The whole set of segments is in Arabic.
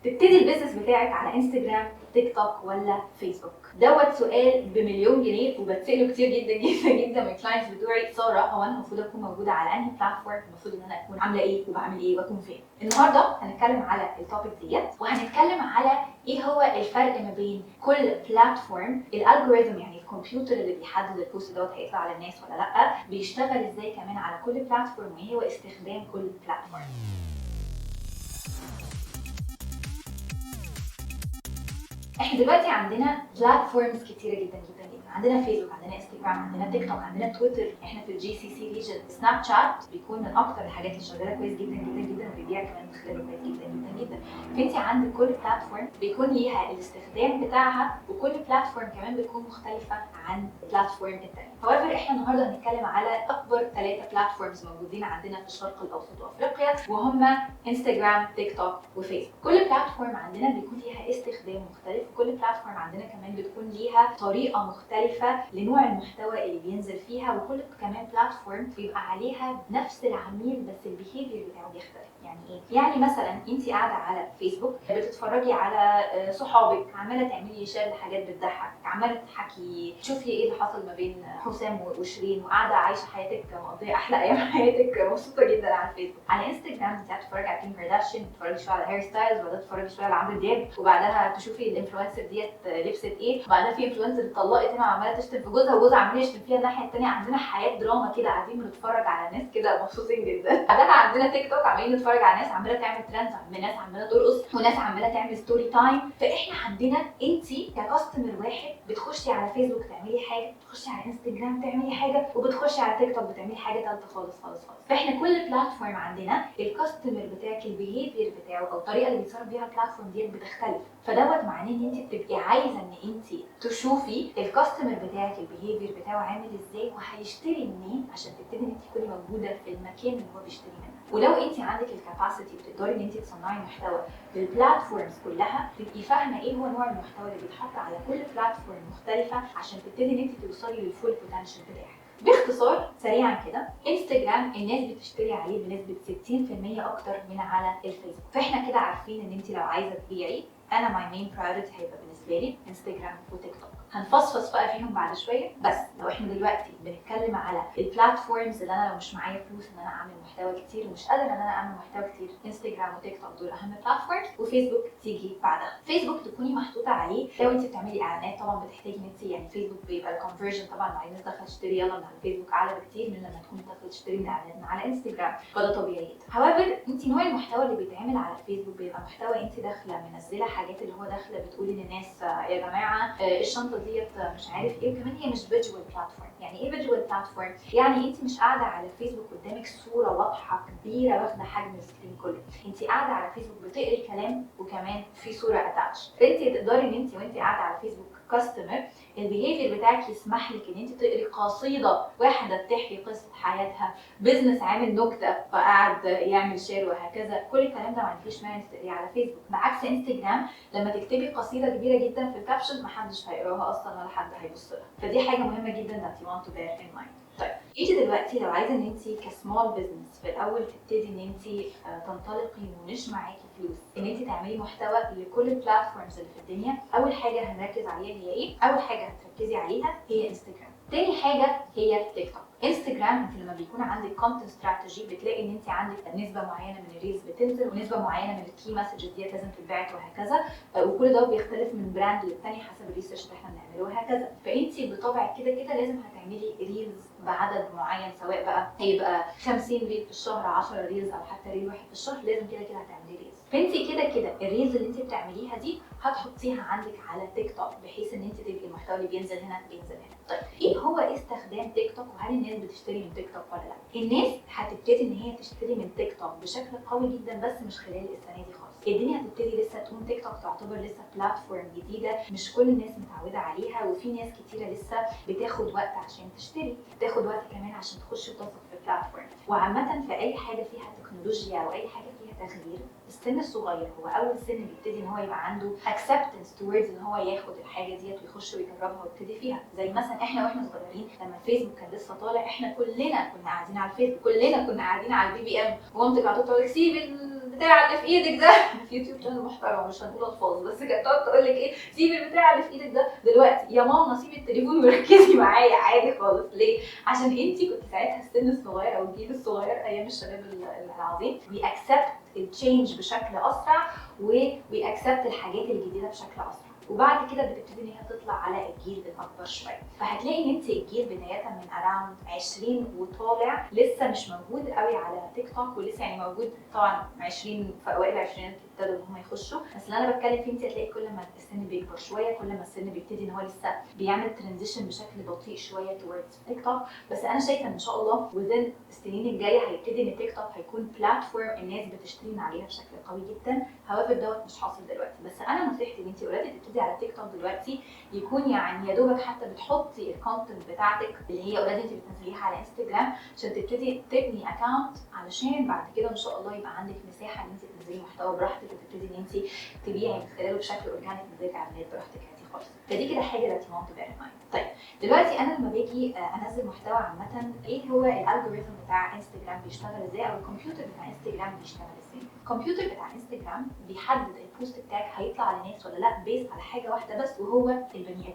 تبتدي البيزنس بتاعك على انستجرام، تيك توك ولا فيسبوك؟ دوت سؤال بمليون جنيه وبتساله كتير جدا جدا جدا من الكلاينتس بتوعي. ساره، هو انا المفروض اكون موجوده على انهي بلاتفورم؟ المفروض ان انا اكون عامله ايه وبعمل ايه واكون فين؟ النهارده هنتكلم على التوبيك ديت، وهنتكلم على ايه هو الفرق ما بين كل بلاتفورم، الالجوريثم يعني الكمبيوتر اللي بيحدد البوست دوت هيطلع على الناس ولا لا، بيشتغل ازاي كمان على كل بلاتفورم، وايه هو استخدام كل بلاتفورم. احنا دلوقتي عندنا بلاتفورمز كتيره جدا جدا جدا. عندنا فيسبوك، عندنا انستجرام، عندنا تيك توك، عندنا تويتر. احنا في الجي سي سي ريجن سناب شات بيكون من اكتر الحاجات اللي شغاله كويس جدا جدا جدا وبيبيع كمان من خلاله كويس جدا جدا جدا. فانت عندك كل بلاتفورم بيكون ليها الاستخدام بتاعها، وكل بلاتفورم كمان بتكون مختلفه عن البلاتفورم الثانيه. however احنا النهارده هنتكلم على اكبر 3 بلاتفورمز موجودين عندنا في الشرق الاوسط وافريقيا، وهم انستجرام، تيك توك وفيسبوك. كل بلاتفورم عندنا بيكون ليها استخدام مختلف، وكل بلاتفورم عندنا كمان بتكون ليها طريقه مختلفه لنوع المحتوى اللي بينزل فيها، وكل كمان بلاتفورم بيبقى عليها نفس العميل بس البيهيفير بتاعه بيختلف. يعني ايه؟ يعني مثلا انت قاعده على فيسبوك بتتفرجي على صحابك، عماله تعملي شير لحاجات بتضحك، عماله تضحكي، تشوفي ايه اللي حصل ما بين حسام وشيرين، وقاعده عايشه حياتك، مقضيه احلى ايام حياتك، مبسوطه جدا على الفيسبوك. على انستجرام انت هتتفرجي على كيم كارداشيان، تتفرجي شويه على هير ستايلز، وبعدها تتفرجي شويه على عمرو دياب، وبعدها تشوفي الانفلونسر ديت لبست ايه، وبعدها في انفلونسر اتطلقت هنا وعماله تشتم في جوزها، وجوزها عمال يشتم فيها الناحيه الثانيه. عندنا حياه دراما كده، قاعدين بنتفرج على ناس كده مبسوطين جدا. بعدها عندنا تيك توك، عمالين نتفرج على ناس عماله تعمل ترندز، ناس عماله ترقص، وناس عماله تعمل ستوري تايم. فاحنا عندنا انت ككاستمر واحد بتخشي على فيسبوك تعملي حاجه، بتخشي على انستجرام تعملي حاجه، وبتخشي على تيك توك بتعملي حاجه ثالثه خالص خالص خالص. فاحنا كل بلاتفورم عندنا الكاستمر بتاعك، البيهيفير بتاعه او الطريقه اللي بيتصرف بيها البلاتفورم ديت بتختلف. فدوت معناه ان انت بتبقي عايزه ان انت تشوفي الكاستمر بتاعك البيهيفير بتاعه عامل ازاي، وهيشتري منين، عشان تبتدي ان انت تكوني موجوده في المكان اللي هو بيشتري منه. ولو انت عندك الكاباسيتي وتقدري ان انت تصنعي محتوى للبلاتفورمز كلها، تبقي فاهمه ايه هو نوع المحتوى اللي بيتحط على كل بلاتفورم مختلفه، عشان تبتدي ان انت توصلي للفول بوتنشال بتاعك. باختصار سريعا كده، انستجرام الناس بتشتري عليه بنسبه 60% اكتر من على الفيسبوك. فاحنا كده عارفين ان انت لو عايزه تبيعي، انا ماي مين برايورتي هيبقى بالنسبه لي انستجرام وتيك توك. هنفصفص بقى فيهم بعد شويه، بس لو احنا دلوقتي بنتكلم على البلاتفورمز اللي انا لو مش معايا فلوس ان انا اعمل محتوى كتير ومش قادره ان انا اعمل محتوى كتير، انستجرام وتيك توك دول اهم بلاتفورمز، وفيسبوك تيجي بعدها. فيسبوك تكوني محطوطه عليه لو انت بتعملي اعلانات، طبعا بتحتاجي ان انت يعني فيسبوك بيبقى الكونفرجن طبعا مع الناس داخله تشتري يلا من على فيسبوك اعلى بكتير من لما تكوني داخله تشتري من اعلانات على انستجرام، فده طبيعي جدا. however انت نوع المحتوى اللي بيتعمل على فيسبوك بيبقى محتوى انت داخله منزله حاجات اللي هو داخله بتقولي للناس يا جماعه الشنطه ديت مش عارف ايه، وكمان هي مش فيجوال بلاتفورم. يعني ايه فيجوال بلاتفورم؟ يعني انت مش قاعده على فيسبوك قدامك صوره واضحه كبيره واخده حجم السكرين كله، انت قاعده على فيسبوك بتقري كلام وكمان في صوره اتاتش. فانت تقدري ان انت وانت قاعده على فيسبوك كاستمر البيهيفير بتاعك يسمح لك ان انت تقري قصيده واحده بتحكي قصه حياتها، بزنس عامل نكته فقعد يعمل شير وهكذا. كل الكلام ده ما عندكيش مانع تقريه على فيسبوك. بعكس انستجرام لما تكتبي قصيده كبيره جدا في الكابشن محدش هيقراها اصلا ولا حد هيبص لها، فدي حاجه مهمه جدا that you want to bear in mind. طيب انت دلوقتي لو عايزه ان انت كسمول بزنس في الاول تبتدي ان انت تنطلقي ومش معاكي فلوس ان انت تعملي محتوى لكل البلاتفورمز اللي في الدنيا، اول حاجه هنركز عليها هي ايه؟ اول حاجه هتركزي عليها هي انستجرام. تاني حاجه هي تيك توك. انستجرام انت لما بيكون عندك كونتنت استراتيجي بتلاقي ان انت عندك نسبه معينه من الريلز بتنزل، ونسبه معينه من الكي مسجز ديت لازم تتباعت وهكذا، وكل ده بيختلف من براند للتاني حسب الريسيرش اللي احنا بنعمله وهكذا. فانت بطبعك كده كده لازم هتعملي ريلز بعدد معين، سواء بقى هيبقى 50 ريل في الشهر، 10 ريلز، او حتى ريل واحد في الشهر، لازم كده كده هتعملي ريلز. فانت كده كده الريلز اللي انت بتعمليها دي هتحطيها عندك على تيك توك، بحيث ان انت تبقي المحتوى اللي بينزل هنا بينزل هنا. طيب ايه هو استخدام تيك توك، وهل الناس بتشتري من تيك توك ولا لا؟ الناس هتبتدي ان هي تشتري من تيك توك بشكل قوي جدا، بس مش خلال السنه دي خالص. الدنيا هتبتدي لسه تقوم، تيك توك تعتبر لسه بلاتفورم جديده، مش كل الناس متعوده عليها، وفي ناس كتيره لسه بتاخد وقت عشان تشتري، بتاخد وقت كمان عشان تخش وتثق في البلاتفورم. وعامه في اي حاجه فيها تكنولوجيا او اي حاجه فيها تغيير، السن الصغير هو اول سن بيبتدي ان هو يبقى عنده acceptance towards ان هو ياخد الحاجه ديت ويخش ويجربها ويبتدي فيها. زي مثلا احنا واحنا صغيرين لما الفيسبوك كان لسه طالع، احنا كلنا كنا قاعدين على الفيسبوك، كلنا كنا قاعدين على البي بي ام، ومامتك هتقعد تقول لك سيب البتاع اللي في ايدك ده في يوتيوب شانل محترم مش هنقول الفاظ، بس كانت تقعد تقول لك ايه، سيب البتاع اللي في ايدك ده دلوقتي يا ماما، سيب التليفون وركزي معايا عادي خالص. ليه؟ عشان انت كنت ساعتها السن الصغير او الجيل الصغير ايام الشباب العظيم بيأكسبت التشينج بشكل اسرع وبيأكسبت الحاجات الجديده بشكل اسرع. وبعد كده بتبتدي ان هي تطلع على الجيل الاكبر شويه، فهتلاقي ان انت الجيل بدايه من اراوند 20 وطالع لسه مش موجود قوي على تيك توك، ولسه يعني موجود طبعا 20 في اوائل العشرينات ابتدوا ان هم يخشوا، بس اللي انا بتكلم فيه انت هتلاقي كل ما السن بيكبر شويه كل ما السن بيبتدي ان هو لسه بيعمل ترانزيشن بشكل بطيء شويه توردز تيك توك. بس انا شايفه ان شاء الله وذين السنين الجايه هيبتدي ان تيك توك هيكون بلاتفورم الناس بتشتري من عليها بشكل قوي جدا. هواف دوت مش حاصل دلوقتي، بس انا نصيحتي ان انت اوريدي تبتدي على تيك توك دلوقتي يكون يعني يا دوبك حتى بتحطي الكونتنت بتاعتك اللي هي اوريدي انت بتنزليها على انستجرام عشان تبتدي تبني اكونت، علشان بعد كده ان شاء الله يبقى عندك مساحه ان انت تنزلي محتوى براحتك وتبتدي ان انت تبيعي من خلاله بشكل اورجانيك من غير اعلانات براحتك عادي خالص. فدي كده حاجه that you want to bear in mind. طيب دلوقتي انا لما باجي انزل محتوى عامه، ايه هو الالجوريثم بتاع انستجرام بيشتغل ازاي، او الكمبيوتر بتاع انستجرام بيشتغل ازاي؟ الكمبيوتر بتاع انستجرام بيحدد البوست بتاعك هيطلع للناس ولا لا بيس على حاجه واحده بس، وهو البني ادمين.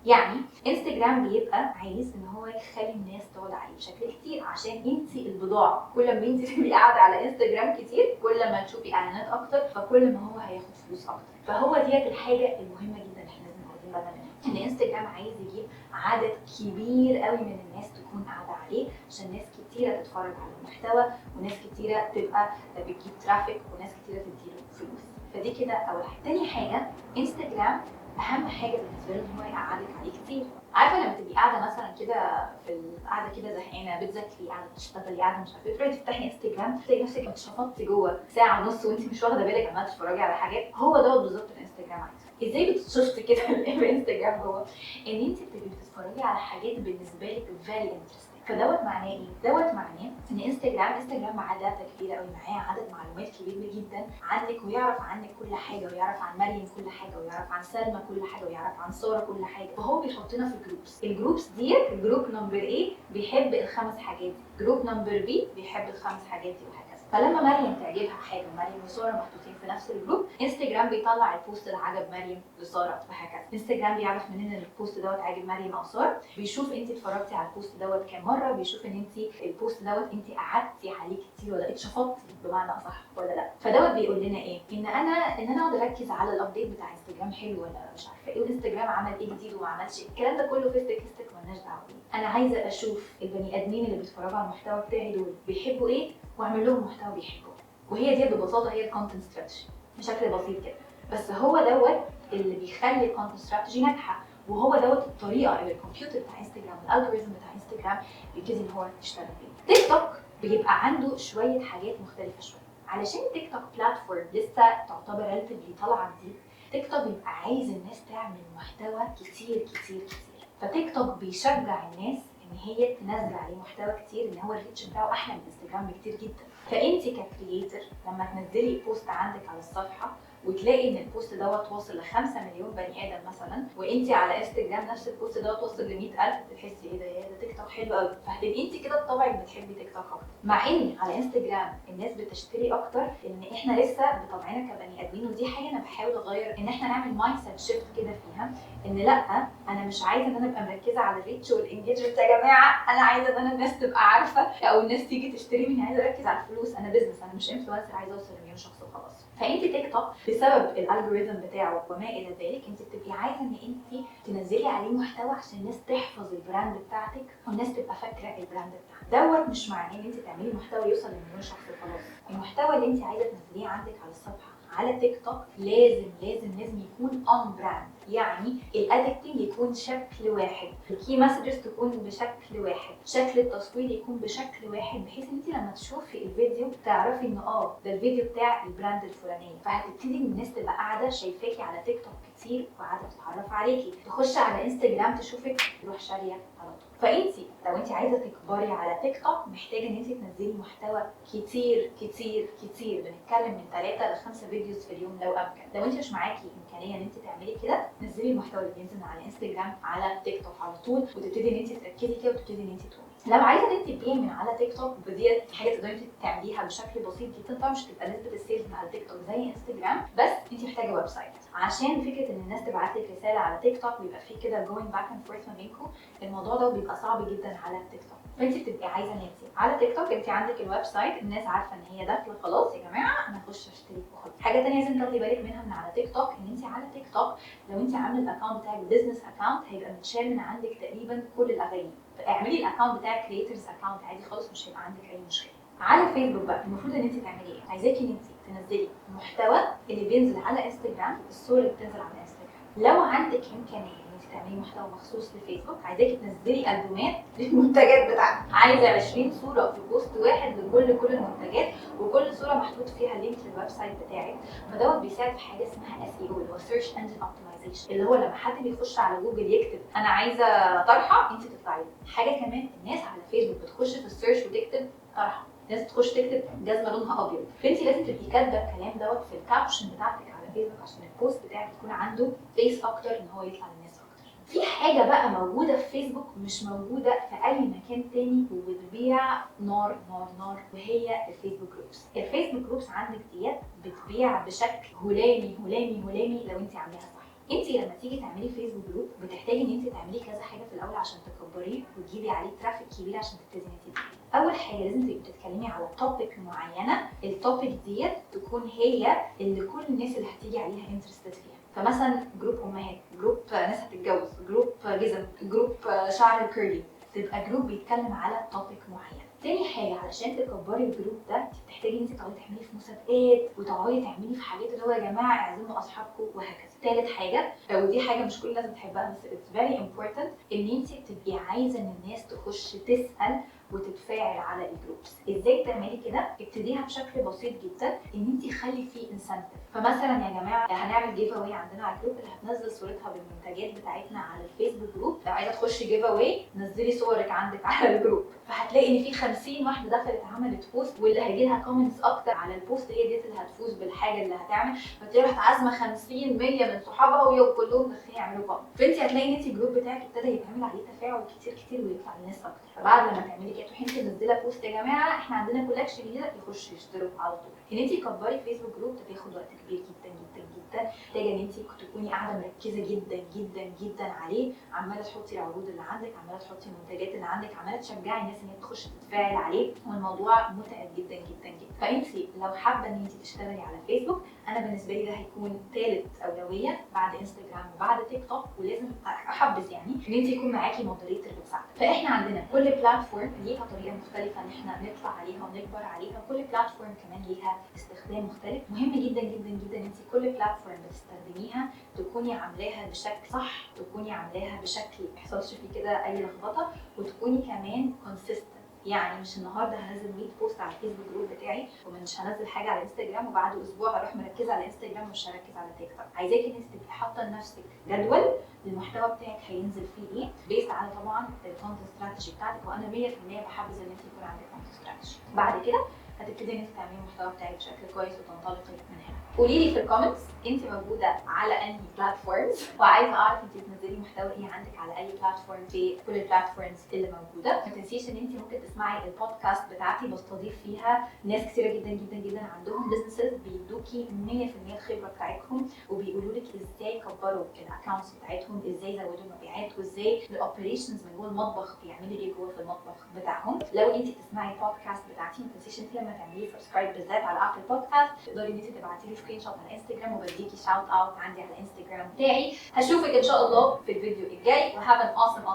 يعني انستجرام بيبقى عايز ان هو يخلي الناس تقعد عليه بشكل كتير، عشان انت البضاعه، كل ما انت تبقي قاعده على انستجرام كتير كل ما تشوفي اعلانات اكتر، فكل ما هو هياخد فلوس اكتر. فهو ديت الحاجه المهمه جدا اللي احنا لازم ناخد بالنا منها، ان انستجرام عايز يجيب عدد كبير قوي من الناس تكون قاعده عليه عشان ناس كتيره تتفرج على المحتوى وناس كتيره تبقى بتجيب ترافيك وناس كتيره تديله فلوس. فدي كده اول حاجه. تاني حاجه، انستجرام اهم حاجه بالنسبه له ان هو يقعدك عليه كتير. عارفه لما تبقي قاعده مثلا كده في القعده كده زهقانه بتذاكري قاعده بتشتغلي قاعده مش عارفه ايه، تروحي تفتحي انستجرام تلاقي نفسك اتشفطتي جوه ساعه ونص وانت مش واخده بالك عماله تتفرجي على حاجات. هو دوت بالظبط الانستجرام عايزه. ازاي بتتشفطي كده في انستجرام جوه؟ ان انت بتبقي بتتفرجي على حاجات بالنسبه لك فيري انترستنج. فدوت معناه ايه؟ دوت معناه ان انستجرام معاه داتا كبيره قوي، معاه عدد معلومات كبير جدا عنك، ويعرف عنك كل حاجه، ويعرف عن مريم كل حاجه، ويعرف عن سلمى كل حاجه، ويعرف عن ساره كل حاجه. فهو بيحطنا في جروبس، الجروبس ديت الجروب نمبر A بيحب الخمس حاجات دي، جروب نمبر B بيحب الخمس حاجات دي، وهكذا. فلما مريم تعجبها حاجه، مريم وساره محطوطين في نفس الجروب، انستجرام بيطلع البوست اللي عجب مريم لساره وهكذا. انستجرام بيعرف منين ان البوست دوت عاجب مريم او ساره، بيشوف انت اتفرجتي على البوست دوت كام مره، بيشوف ان انت البوست دوت انت قعدتي عليه كتير ولا اتشفطتي بمعنى اصح ولا لا. فدوت بيقول لنا ايه؟ ان انا اقعد اركز على الابديت بتاع انستجرام حلو ولا مش عارفه ايه، وانستجرام عمل ايه جديد وما عملش ايه، الكلام ده كله فيستك مالناش دعوه بيه. انا عايزه اشوف البني ادمين اللي بيتفرجوا على المحتوى بتاعي دول بيحبوا ايه واعمل لهم محتوى بيحبوه. وهي دي ببساطه هي الكونتنت استراتيجي بشكل بسيط كده. بس هو دوت اللي بيخلي الكونتنت استراتيجي ناجحه، وهو دوت الطريقه اللي الكمبيوتر بتاع انستجرام والالجوريثم بتاع انستجرام بيبتدي ان هو يشتغل بيه. تيك توك بيبقى عنده شويه حاجات مختلفه شويه، علشان تيك توك بلاتفورم لسه تعتبر ريلاتيفلي طالعه جديد. تيك توك بيبقى عايز الناس تعمل محتوى كتير كتير كتير، فتيك توك بيشجع الناس ان هي تنزل عليه محتوى كتير، ان هو الريتش بتاعه احلى من انستجرام بكتير جدا. فانت ككرييتر لما تنزلي بوست عندك على الصفحه وتلاقي ان البوست دوت واصل ل5 مليون بني ادم مثلا، وانت على انستجرام نفس البوست دوت واصل ل 100,000، تحسي ايه ده تيك توك حلو قوي، فهتبقي انت كده بطبعك بتحبي تيك توك اكتر. مع ان على انستجرام الناس بتشتري اكتر، ان احنا لسه بطبعنا كبني ادمين، ودي حاجه انا بحاول اغير ان احنا نعمل مايند سيت شيفت كده فيها، ان لا انا مش عايزه ان انا ابقى مركزه على الريتش والانجيجمنت يا جماعه، انا عايزه ان انا الناس تبقى عارفه او الناس تيجي تشتري مني، عايزه اركز على الفلوس، انا بزنس، انا مش انفلونسر عايزه اوصل لمليون شخص وخلاص. فانت تيك توك بسبب الالجوريثم بتاعه وما الى ذلك انت بتبقي عايزه ان انت تنزلي عليه محتوى عشان الناس تحفظ البراند بتاعتك والناس تبقى فاكره البراند بتاعك. دوت مش معناه ان انت تعملي محتوى يوصل لمليون شخص وخلاص. المحتوى اللي انت عايزه تنزليه عندك على الصفحه على تيك توك لازم يكون اون براند، يعني الاديتنج يكون شكل واحد، الكي مسجز تكون بشكل واحد، شكل التصوير يكون بشكل واحد، بحيث ان انت لما تشوفي الفيديو تعرفي ان ده الفيديو بتاع البراند الفلانيه. فهتبتدي الناس تبقى قاعده شايفاكي على تيك توك كتير وقاعده تتعرف عليكي، تخش على انستجرام تشوفك تروح شاريه على طول. فانت لو انت عايزه تكبري على تيك توك محتاجه ان انت تنزلي محتوى كتير كتير كتير، بنتكلم من 3 ل 5 فيديوز في اليوم لو امكن. لو انت مش معاكي امكانيه ان انت تعملي كده، نزلي المحتوى اللي بينزل على انستجرام على تيك توك على طول، وتبتدي ان انت تركزي كده وتبتدي ان انت تقومي. لو عايزه ان انت تبيعي من على تيك توك، وديت حاجه تقدري تعمليها بشكل بسيط جدا، طبعا مش هتبقى نسبه السيلز على تيك توك زي انستجرام، بس انت محتاجه ويب سايت عشان فكره ان الناس تبعت لك رساله على تيك توك ويبقى في كده جوينج باك اند فورث ما بينكم. الموضوع ده بيبقى صعب جدا على تيك توك. فانت بتبقي عايزه ان انت على تيك توك انت عندك الويب سايت، الناس عارفه ان هي داخله خلاص يا جماعه انا هخش اشتري وخلاص. حاجه ثانيه لازم تاخدي بالك منها من على تيك توك، ان انت على تيك توك لو انت عامله الاكونت بتاعك بزنس اكونت هيبقى متشال من عندك تقريبا كل الاغاني. اعملي الاكونت بتاعك كريترز اكونت عادي خالص، مش هيبقى عندك اي مشكله. على فيسبوك بقى المفروض ان انت تعملي ايه؟ عايزاكي ان انت تنزلي المحتوى اللي بينزل على انستجرام، الصور اللي بتنزل على انستجرام. لو عندك امكانيه ان انت تعملي محتوى مخصوص لفيسبوك، عايزاكي تنزلي البومات للمنتجات بتاعتك. عايزه 20 صوره في بوست واحد لكل المنتجات، وكل صوره محطوط فيها لينك للويب سايت بتاعك. فدوت بيساعد في حاجه اسمها SEO اللي هو سيرش انجن اوبتمايزيشن، اللي هو لما حد بيخش على جوجل يكتب انا عايزه طرحه، انت تطلعي له. حاجه كمان، الناس على فيسبوك بتخش في السيرش وتكتب طرحه، ناس تخش تكتب جزمه لونها ابيض، فانت لازم تبقي كاتبه الكلام دوت في الكابشن بتاعتك على فيسبوك عشان البوست بتاعك يكون عنده فيس اكتر ان هو يطلع للناس اكتر. في حاجه بقى موجوده في فيسبوك مش موجوده في اي مكان تاني وبتبيع نار نار نار، وهي الفيسبوك جروبس. الفيسبوك جروبس عندك ديت بتبيع بشكل هلامي هلامي هلامي لو انت عاملاها صح. انت لما تيجي تعملي فيسبوك جروب بتحتاجي ان انت تعملي كذا حاجه في الاول عشان تكبريه وتجيبي عليه ترافيك كبير عشان تبتدي ان انت. اول حاجه لازم تبقي بتتكلمي على توبيك معينه، التوبيك ديت تكون هي اللي كل الناس اللي هتيجي عليها انترستد فيها. فمثلا جروب امهات، جروب ناس هتتجوز، جروب جزم، جروب شعر كيرلي، تبقى جروب بيتكلم على توبيك معين. تاني حاجه علشان تكبري الجروب ده بتحتاجي ان انت تقعدي تعملي في مسابقات وتقعدي تعملي في حاجات اللي هو يا جماعه اعزموا اصحابكم وهكذا. تالت حاجه ودي حاجه مش كل الناس بتحبها بس it's very important، ان انت تبقي عايزه ان الناس تخش تسال وتتفاعل على الجروبس. ازاي تعملي كده؟ ابتديها بشكل بسيط جدا، ان انت خلي فيه انسنتيف. فمثلا يا جماعه هنعمل جيف اواي عندنا على الجروب، اللي هتنزل صورتها بالمنتجات بتاعتنا على الفيسبوك جروب، لو عايزه تخشي جيف اواي نزلي صورك عندك على الجروب، فهتلاقي ان في 50 واحده دخلت عملت بوست، واللي هيجي لها كومنتس اكتر على البوست هي ديت اللي هتفوز بالحاجه اللي هتعمل. فتلاقي راحت عازمه 50 100 من صحابها ويوم كلهم داخلين يعملوا كومنت، فانت هتلاقي ان انت الجروب بتاعك ابتدى يتعمل عليه تفاعل كتير كتير ويطلع للناس اكتر. فبعد لما تعملي كده تروحي انت منزله بوست يا جماعه احنا عندنا كولكشن جديده، يخشوا يشتروا على طول. ان انت تكبري فيسبوك جروب ده بياخد وقت كبير جدا جدا جدا، محتاجه ان انت تكوني قاعده مركزه جدا جدا جدا عليه، عماله تحطي العروض اللي عندك، عماله تحطي المنتجات اللي عندك، عماله تشجعي الناس ان هي تخش تتفاعل عليه، والموضوع متعب جدا جدا جدا. فانت لو حابه ان انت تشتغلي على فيسبوك، انا بالنسبه لي ده هيكون ثالث اولويه بعد انستجرام وبعد تيك توك، ولازم احبذ يعني ان انت يكون معاكي مودريتور بتساعدك. فاحنا عندنا كل بلاتفورم ليها طريقه مختلفه ان احنا نطلع عليها ونكبر عليها، وكل بلاتفورم كمان ليها استخدام مختلف. مهم جدا جدا جدا ان انت كل بلاتفورم بتستخدميها تكوني عاملاها بشكل صح، تكوني عاملاها بشكل ما يحصلش فيه كده اي لخبطه، وتكوني كمان كونسيستنت. يعني مش النهارده هنزل 100 بوست على الفيسبوك جروب بتاعي ومش هنزل حاجه على انستجرام وبعد اسبوع هروح مركزه على انستجرام ومش هركز على تيك توك. عايزاكي ان انت تبقي حاطه لنفسك جدول المحتوى بتاعك هينزل فيه ايه، بيست على طبعا الكونتنت استراتيجي بتاعتك، وانا 100% بحبذ ان انت يكون عندك كونتنت استراتيجي. بعد كده هتبتدي ان انت تعملي المحتوى بتاعك بشكل كويس وتنطلقي من هنا. قولي لي في الكومنتس انت موجوده على انهي بلاتفورمز، وعايزه اعرف انت بتنزلي محتوى ايه عندك على اي بلاتفورم في كل البلاتفورمز اللي موجوده. ما تنسيش ان انت ممكن تسمعي البودكاست بتاعتي، بستضيف فيها ناس كثيره جدا جدا جدا عندهم بزنسز بيدوكي 100% الخبره بتاعتهم، وبيقولوا لك ازاي كبروا الاكونتس بتاعتهم، ازاي زودوا المبيعات، وازاي الاوبريشنز من جوه المطبخ بيعملوا ايه جوه في المطبخ بتاعهم. لو انت تسمعي البودكاست بتاعتي ما تنسيش انت لما تعملي سبسكرايب بالذات على ابل بودكاست تقدري ان انت تبعتي لي سكرين شوت على انستجرام وبديكي شاوت اوت عندي على الانستجرام بتاعي. هشوفك ان شاء الله في الفيديو الجاي، وهاف ان awesome